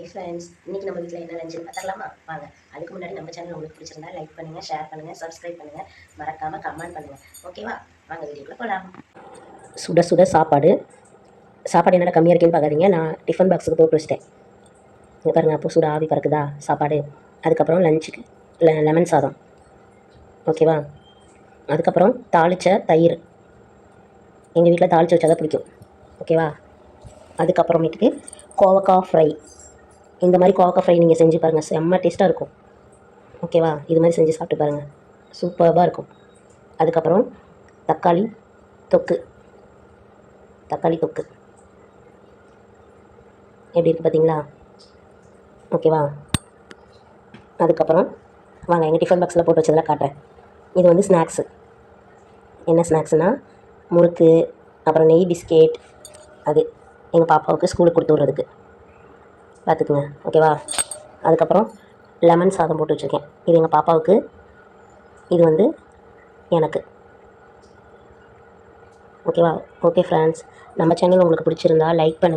Hi friends, இன்றைக்கி நம்ம வீட்டில் என்ன லஞ்சுன்னு பார்த்துக்கலாமா? வாங்க. அதுக்கு முன்னாடி நம்ம சேனல் உங்களுக்கு பிடிச்சிருந்தா லைக் பண்ணுங்கள், ஷேர் பண்ணுங்கள், சப்ஸ்கிரைப் பண்ணுங்கள், மறக்காமல் கமெண்ட் பண்ணுங்கள். ஓகேவா? வாங்க வீடியோக்குள்ளே போகலாம். சுட சுட சாப்பாடு என்னடா கம்மியாக இருக்குன்னு பார்க்காதீங்க. நான் டிஃபன் பாக்ஸுக்கு போட்டு வச்சிட்டேன். இங்கே பாருங்கள், அப்போ சுட ஆவி பறக்குதா சாப்பாடு. அதுக்கப்புறம் லஞ்சுக்கு லெமன் சாதம். ஓகேவா? அதுக்கப்புறம் தாளித்த தயிர். எங்கள் வீட்டில் தாளித்து வச்சா தான் பிடிக்கும். ஓகேவா? அதுக்கப்புறமேட்டுக்கு கோவக்காய் ஃப்ரை. இந்த மாதிரி கோவக்காய் ஃப்ரை நீங்கள் செஞ்சு பாருங்கள், செம்ம டேஸ்ட்டாக இருக்கும். ஓகேவா? இது மாதிரி செஞ்சு சாப்பிட்டு பாருங்கள், சூப்பராக இருக்கும். அதுக்கப்புறம் தக்காளி தொக்கு எப்படி இருக்குது பார்த்தீங்களா? ஓகேவா? அதுக்கப்புறம் வாங்க எங்கள் டிஃபன் பாக்ஸில் போட்டு வச்சதெல்லாம் காட்டுறேன். இது வந்து ஸ்நாக்ஸு. என்ன ஸ்நாக்ஸுனால் முறுக்கு, அப்புறம் நெய் பிஸ்கெட். அது எங்கள் பாப்பாவுக்கு ஸ்கூலுக்கு கொடுத்து விட்றதுக்கு பார்த்துக்குங்க. ஓகேவா? அதுக்கப்புறம் லெமன் சாதம் போட்டு வச்சுருக்கேன். இது எங்கள் பாப்பாவுக்கு, இது வந்து எனக்கு. ஓகேவா? ஓகே ஃப்ரெண்ட்ஸ், நம்ம சேனல் உங்களுக்கு பிடிச்சிருந்தா லைக் பண்ணுங்கள்.